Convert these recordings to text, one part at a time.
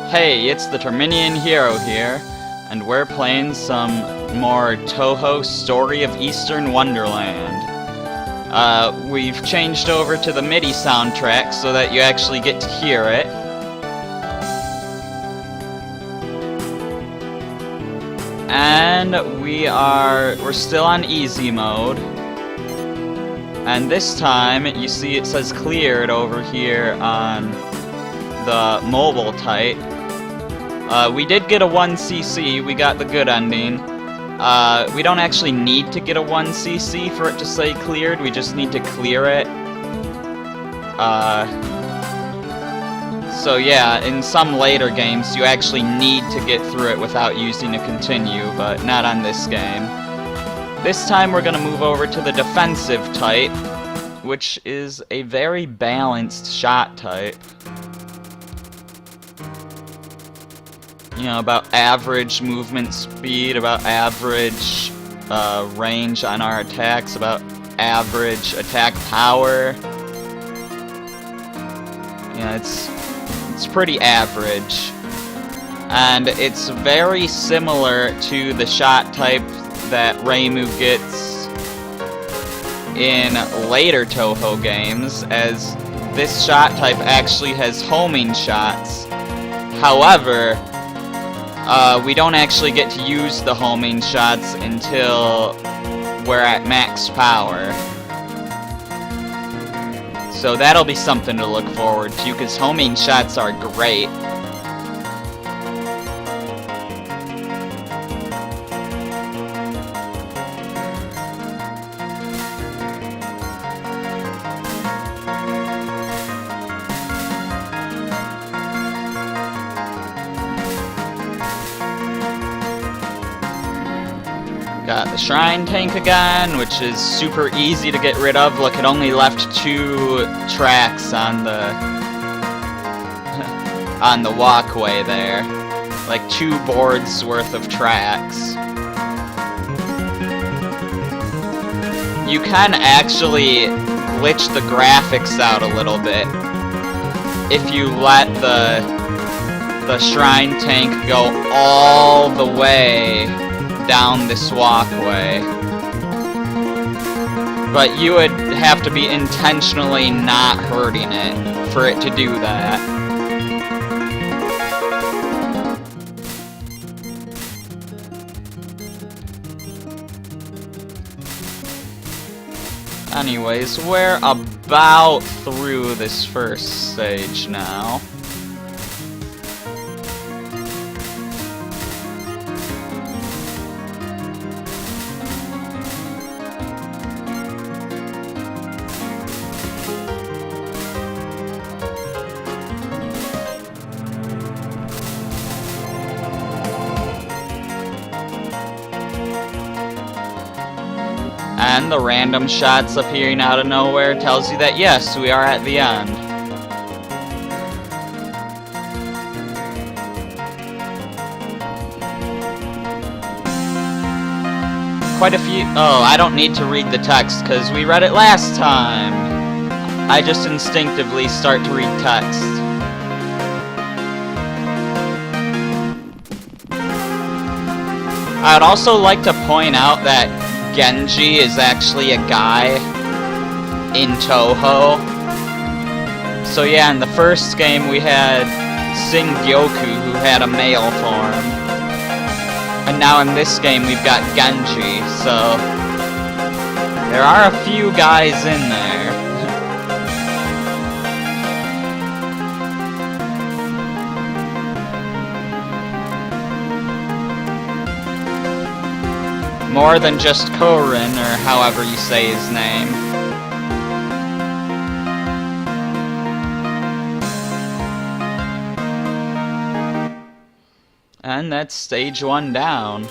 Hey, it's the Terminian Hero here, and we're playing some more Touhou Story of Eastern Wonderland. We've changed over to the MIDI soundtrack so that you actually get to hear it. And we're still on easy mode. And this time, you see it says cleared over here on the mobile type. We did get a 1cc, we got the good ending. We don't actually need to get a 1cc for it to say cleared, we just need to clear it. So yeah, in some later games you actually need to get through it without using a continue, but not on this game. This time we're gonna move over to the defensive type, which is a very balanced shot type. You know, about average movement speed, about average range on our attacks, about average attack power. You know, it's pretty average. And it's very similar to the shot type that Reimu gets in later Touhou games, as this shot type actually has homing shots. However, we don't actually get to use the homing shots until we're at max power. So that'll be something to look forward to, because homing shots are great. Got the shrine tank again, which is super easy to get rid of. Look, it only left 2 tracks on the on the walkway there. Like 2 boards worth of tracks. You can actually glitch the graphics out a little bit if you let the shrine tank go all the way down this walkway. But you would have to be intentionally not hurting it for it to do that. Anyways, we're about through this first stage now. And the random shots appearing out of nowhere tells you that yes, we are at the end. Quite a few... Oh, I don't need to read the text because we read it last time. I just instinctively start to read text. I would also like to point out that Genji is actually a guy in Touhou. So yeah, in the first game we had Singyoku, who had a male form. And now in this game we've got Genji, so there are a few guys in there. More than just Korin, or however you say his name. And that's stage 1 down.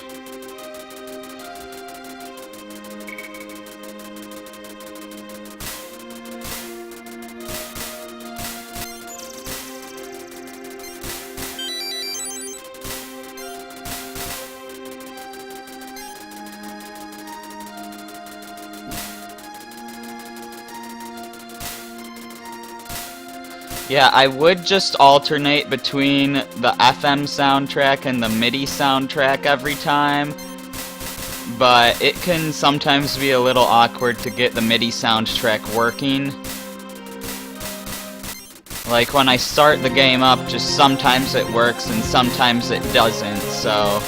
Yeah, I would just alternate between the FM soundtrack and the MIDI soundtrack every time, but it can sometimes be a little awkward to get the MIDI soundtrack working. Like, when I start the game up, just sometimes it works and sometimes it doesn't, so...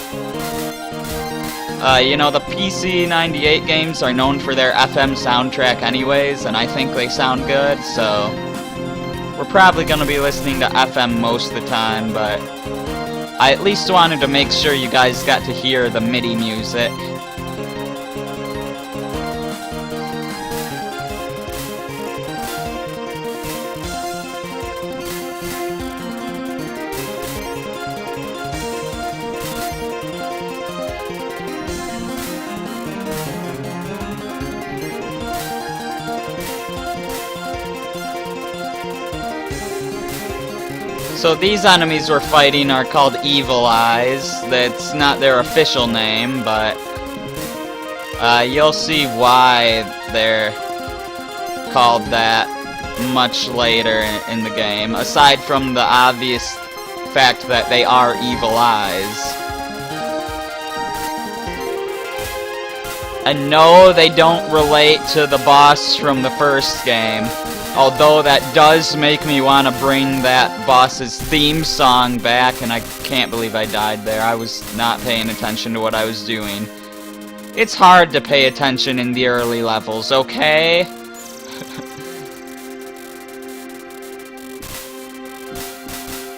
you know, the PC 98 games are known for their FM soundtrack anyways, and I think they sound good, so... We're probably going to be listening to FM most of the time, but... I at least wanted to make sure you guys got to hear the MIDI music. So these enemies we're fighting are called Evil Eyes. That's not their official name, but you'll see why they're called that much later in the game, aside from the obvious fact that they are evil eyes. And no, they don't relate to the boss from the first game. Although that does make me want to bring that boss's theme song back, and I can't believe I died there. I was not paying attention to what I was doing. It's hard to pay attention in the early levels, okay?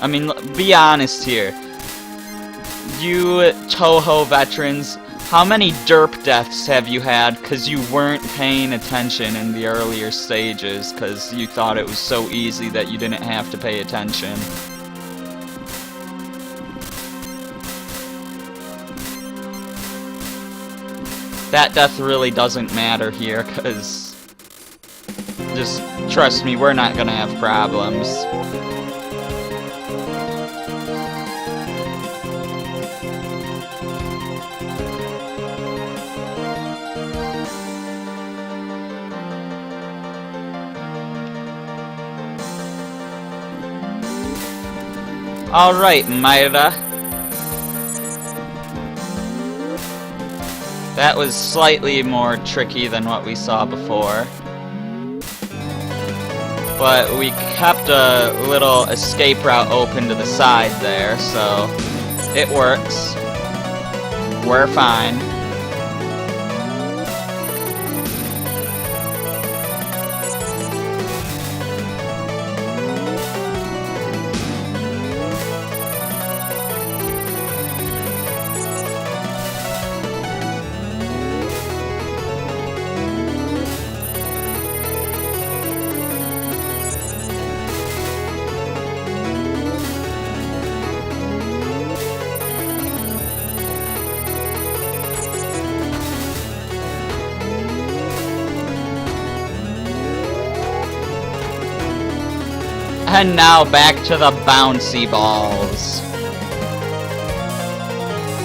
I mean, be honest here. You Touhou veterans, how many derp deaths have you had because you weren't paying attention in the earlier stages because you thought it was so easy that you didn't have to pay attention? That death really doesn't matter here because, just trust me, we're not gonna have problems. Alright, Mayra. That was slightly more tricky than what we saw before. But we kept a little escape route open to the side there, so it works. We're fine. And now back to the bouncy balls.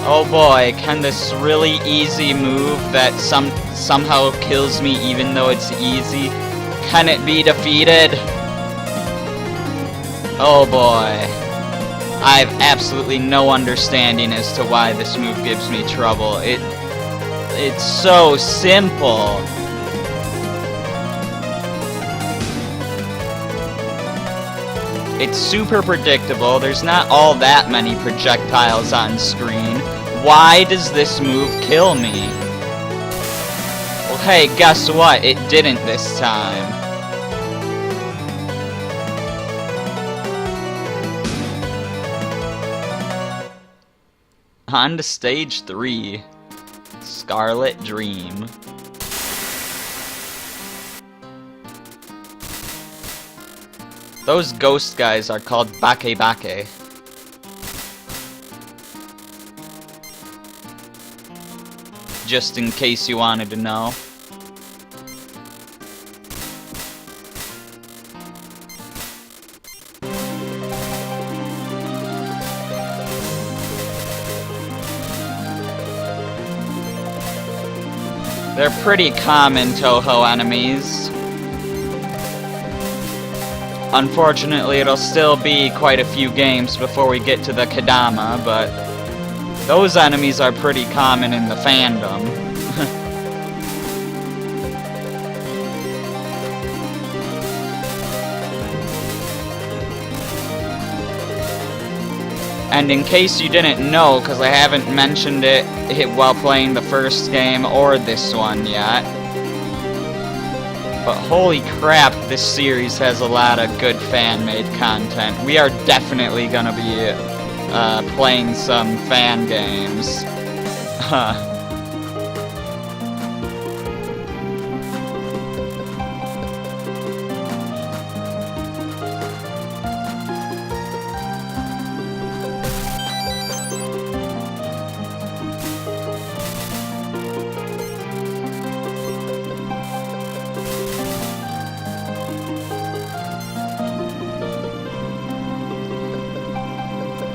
Oh boy, can this really easy move that somehow kills me even though it's easy, can it be defeated? Oh boy. I have absolutely no understanding as to why this move gives me trouble. It's so simple. It's super predictable, there's not all that many projectiles on screen. Why does this move kill me? Well, hey, guess what? It didn't this time. On to stage 3. Scarlet Dream. Those ghost guys are called Bake. Just in case you wanted to know. They're pretty common Touhou enemies. Unfortunately, it'll still be quite a few games before we get to the Kadama, but those enemies are pretty common in the fandom. And in case you didn't know, because I haven't mentioned it while playing the first game or this one yet, but holy crap, this series has a lot of good fan-made content. We are definitely gonna be playing some fan games.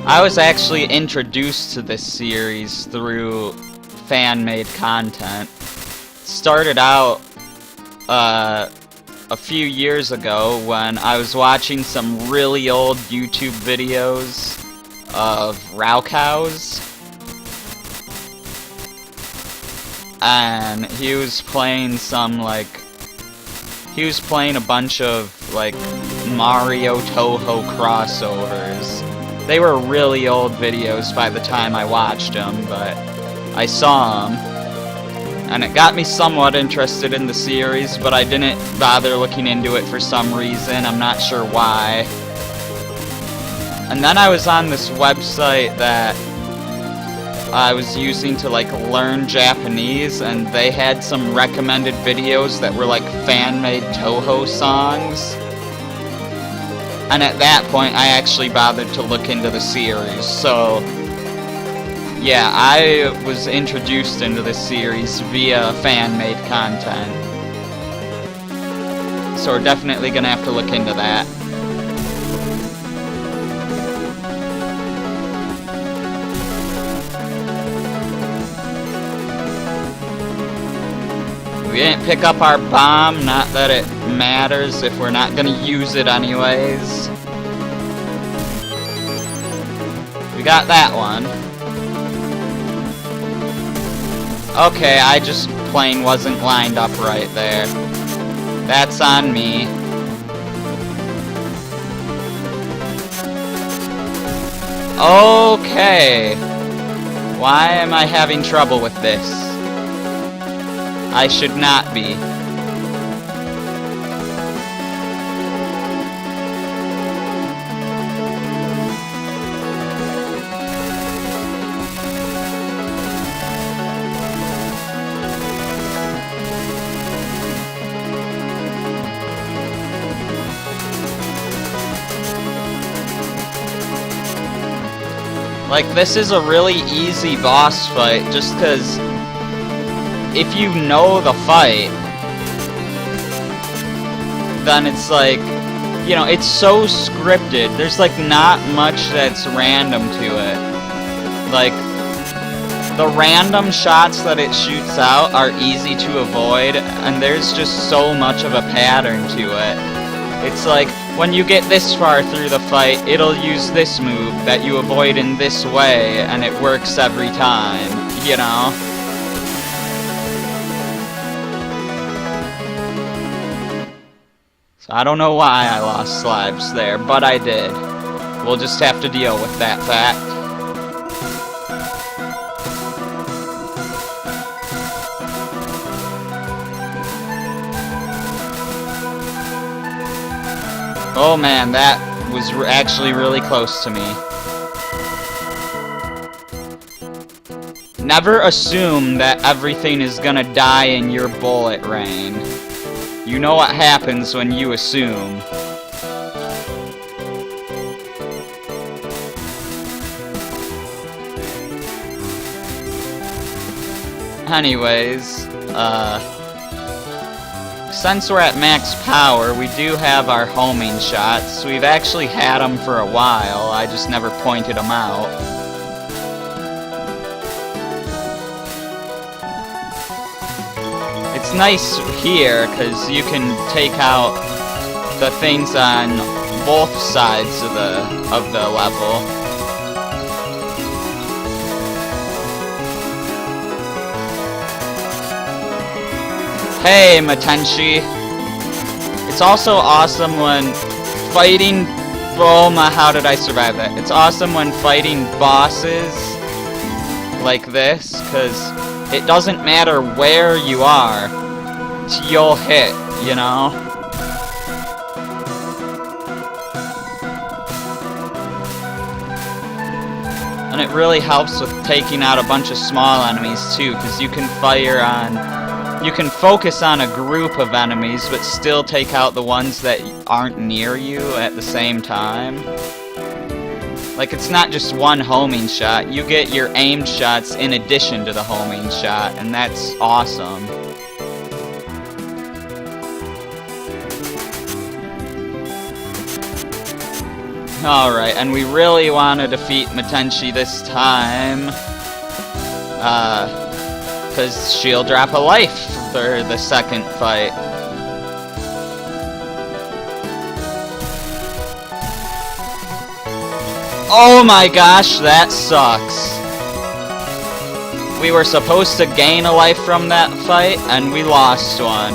I was actually introduced to this series through fan-made content. Started out a few years ago when I was watching some really old YouTube videos of Raukaus, and he was playing a bunch of like Mario Touhou crossovers. They were really old videos by the time I watched them, but I saw them, and it got me somewhat interested in the series, but I didn't bother looking into it for some reason. I'm not sure why. And then I was on this website that I was using to like learn Japanese, and they had some recommended videos that were like fan-made Touhou songs. And at that point, I actually bothered to look into the series. So, yeah, I was introduced into this series via fan-made content. So we're definitely gonna have to look into that. We didn't pick up our bomb, not that it matters if we're not gonna use it anyways. We got that one. Okay, I just plain wasn't lined up right there. That's on me. Okay. Why am I having trouble with this? I should not be. Like, this is a really easy boss fight, just because if you know the fight, then it's like, you know, it's so scripted. There's like not much that's random to it. Like, the random shots that it shoots out are easy to avoid, and there's just so much of a pattern to it. It's like, when you get this far through the fight, it'll use this move that you avoid in this way, and it works every time, you know? So I don't know why I lost slabs there, but I did. We'll just have to deal with that fact. Oh man, that was actually really close to me. Never assume that everything is gonna die in your bullet rain. You know what happens when you assume. Anyways, since we're at max power, we do have our homing shots. We've actually had them for a while, I just never pointed them out. It's nice here, because you can take out the things on both sides of the level. Hey, Matenshi. It's also awesome when fighting... Oh my, how did I survive that? It's awesome when fighting bosses like this, because it doesn't matter where you are, you'll hit, you know? And it really helps with taking out a bunch of small enemies too, because you can focus on a group of enemies, but still take out the ones that aren't near you at the same time. Like, it's not just one homing shot, you get your aimed shots in addition to the homing shot, and that's awesome. Alright, and we really want to defeat Matenshi this time. Because she'll drop a life for the second fight. Oh my gosh, that sucks. We were supposed to gain a life from that fight, and we lost one.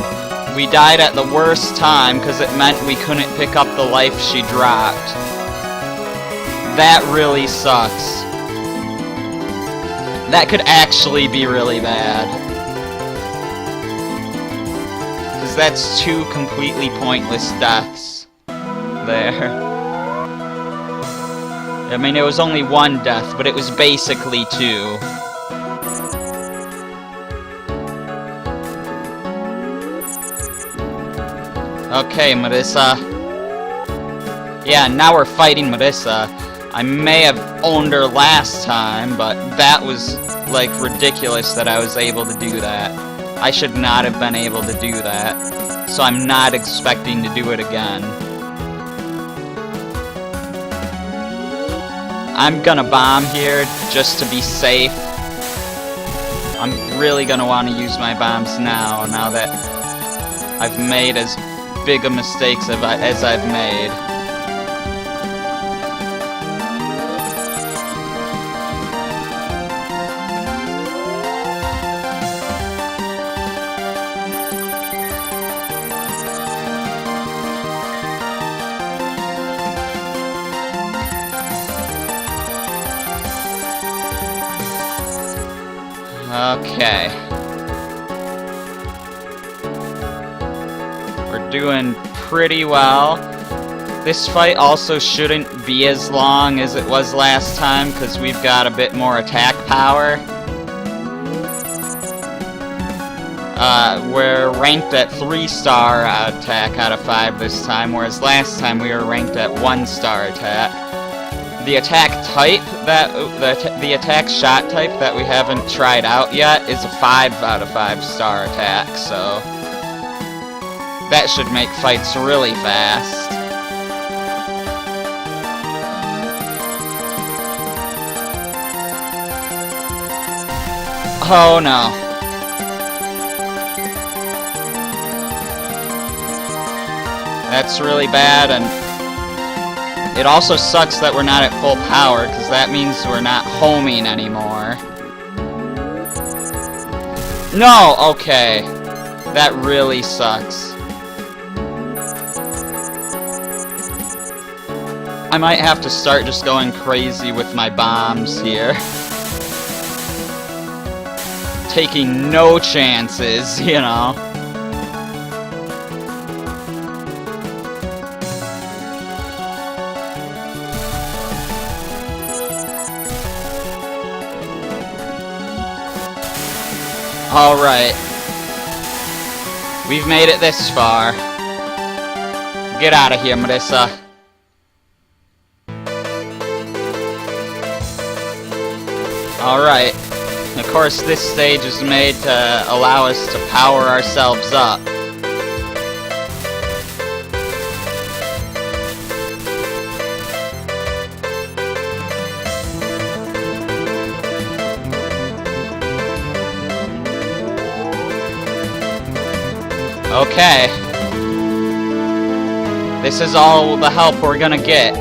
We died at the worst time, because it meant we couldn't pick up the life she dropped. That really sucks. That could actually be really bad. Because that's 2 completely pointless deaths there. I mean, it was only 1 death, but it was basically 2. Okay, Marissa. Yeah, now we're fighting Marissa. I may have owned her last time, but that was, like, ridiculous that I was able to do that. I should not have been able to do that, so I'm not expecting to do it again. I'm gonna bomb here just to be safe. I'm really gonna want to use my bombs now that I've made as big a mistakes as I've made. Okay. We're doing pretty well. This fight also shouldn't be as long as it was last time, because we've got a bit more attack power. We're ranked at 3-star attack out of 5 this time, whereas last time we were ranked at 1-star attack. The attack type the attack shot type that we haven't tried out yet is a 5 out of 5-star attack, so that should make fights really fast. Oh no. That's really bad, and it also sucks that we're not at full power, because that means we're not homing anymore. No! Okay. That really sucks. I might have to start just going crazy with my bombs here. Taking no chances, you know. Alright. We've made it this far. Get out of here, Marissa. Alright. Of course, this stage is made to allow us to power ourselves up. Okay. This is all the help we're gonna get.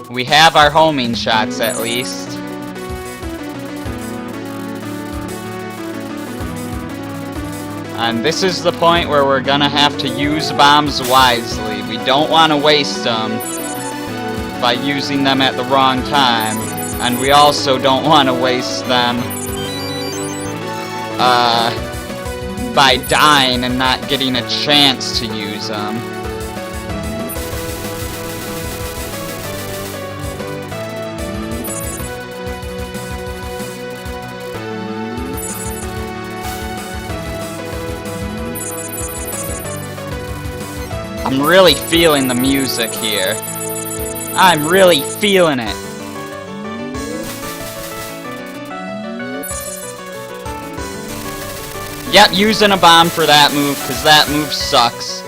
We have our homing shots at least. And this is the point where we're gonna have to use bombs wisely. We don't want to waste them by using them at the wrong time. And we also don't want to waste them by dying and not getting a chance to use them. I'm really feeling the music here. I'm really feeling it. Yep, using a bomb for that move, because that move sucks.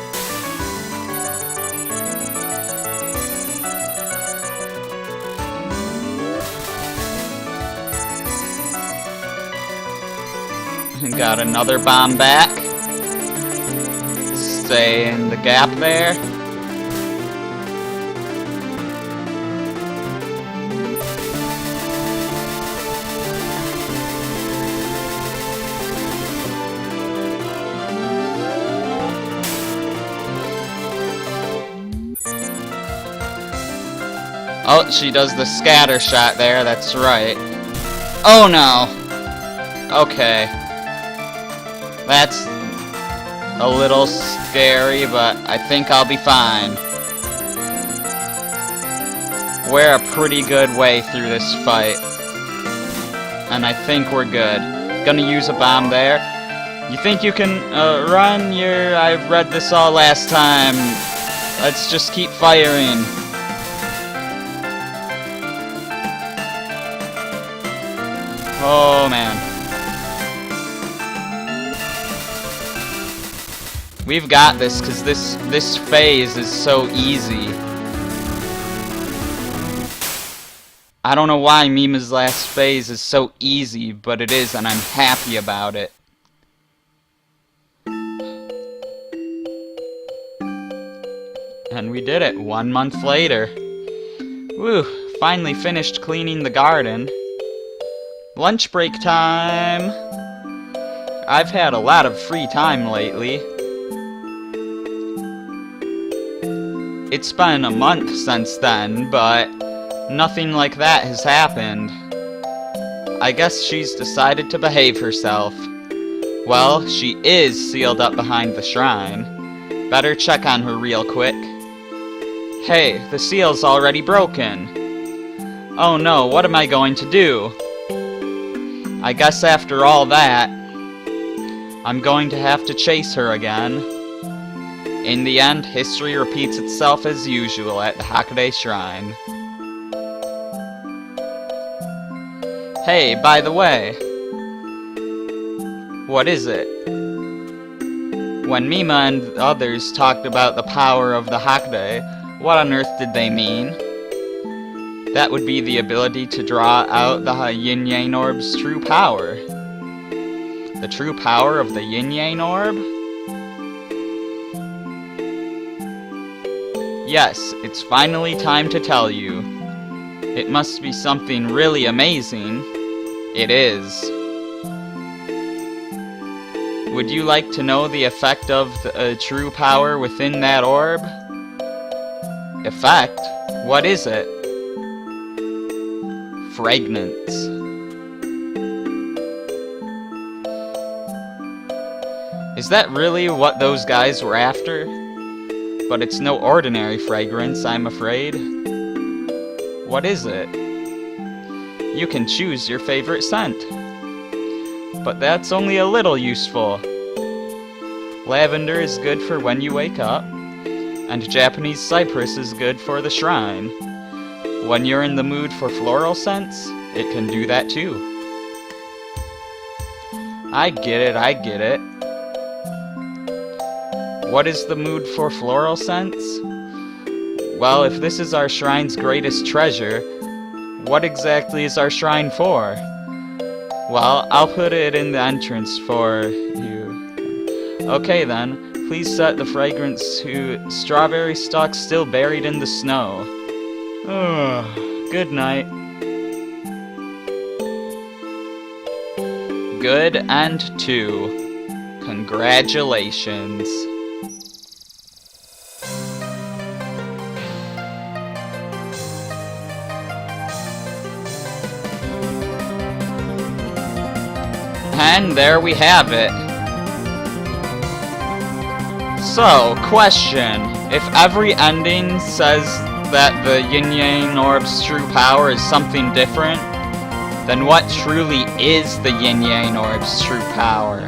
Got another bomb back. Stay in the gap there. Oh, she does the scatter shot there, that's right. Oh no! Okay. That's a little scary, but I think I'll be fine. We're a pretty good way through this fight. And I think we're good. Gonna use a bomb there. You think you can run? I've read this all last time. Let's just keep firing. Oh man. We've got this, because this phase is so easy. I don't know why Mima's last phase is so easy, but it is, and I'm happy about it. And we did it 1 month later. Woo, finally finished cleaning the garden. Lunch break time! I've had a lot of free time lately. It's been a month since then, but nothing like that has happened. I guess she's decided to behave herself. Well, she is sealed up behind the shrine. Better check on her real quick. Hey, the seal's already broken. Oh no, what am I going to do? I guess after all that, I'm going to have to chase her again. In the end, history repeats itself as usual at the Hakude Shrine. Hey, by the way, what is it? When Mima and others talked about the power of the Hakude, what on earth did they mean? That would be the ability to draw out the Yin-Yang Orb's true power. The true power of the Yin-Yang Orb? Yes, it's finally time to tell you. It must be something really amazing. It is. Would you like to know the effect of the true power within that orb? Effect? What is it? Fragrance. Is that really what those guys were after? But it's no ordinary fragrance, I'm afraid. What is it? You can choose your favorite scent. But that's only a little useful. Lavender is good for when you wake up, and Japanese cypress is good for the shrine. When you're in the mood for floral scents, it can do that too. I get it, I get it. What is the mood for floral scents? Well, if this is our shrine's greatest treasure, what exactly is our shrine for? Well, I'll put it in the entrance for you. Okay then, please set the fragrance to strawberry stalks still buried in the snow. Good night. Good and 2. Congratulations. And there we have it. So, question. If every ending says that the Yin-Yang Orb's true power is something different, then what truly is the Yin-Yang Orb's true power?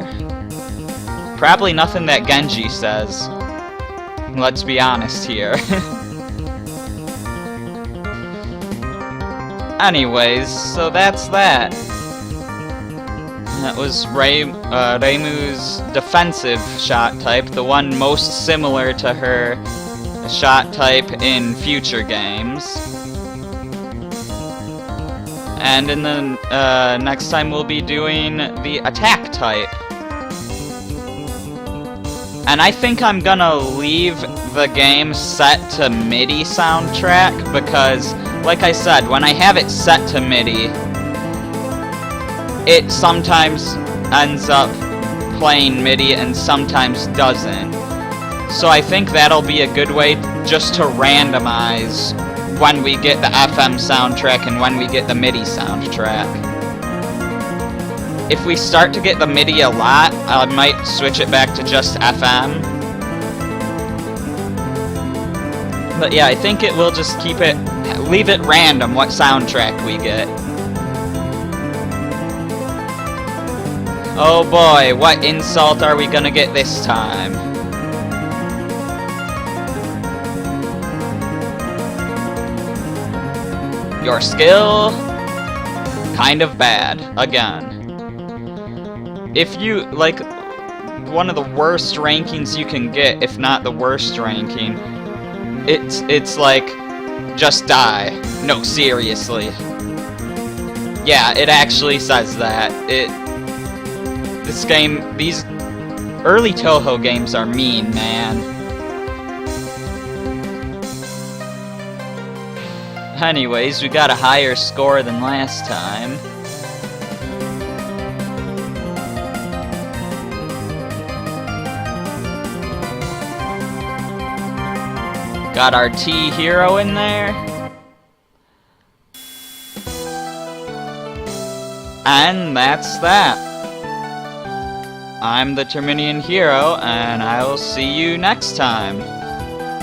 Probably nothing that Genji says. Let's be honest here. Anyways, so that's that. That was Reimu's defensive shot type, the one most similar to her shot type in future games. And in the next time we'll be doing the attack type. And I think I'm gonna leave the game set to MIDI soundtrack because, like I said, when I have it set to MIDI, it sometimes ends up playing MIDI and sometimes doesn't. So I think that'll be a good way just to randomize when we get the FM soundtrack and when we get the MIDI soundtrack. If we start to get the MIDI a lot, I might switch it back to just FM. But yeah, I think it will just leave it random what soundtrack we get. Oh boy, what insult are we gonna get this time? Your skill? Kind of bad. Again. If you, like, one of the worst rankings you can get, if not the worst ranking, it's like, just die. No, seriously. Yeah, it actually says that. These early Touhou games are mean, man. Anyways, we got a higher score than last time. Got our T hero in there. And that's that. I'm the Terminian Hero, and I will see you next time.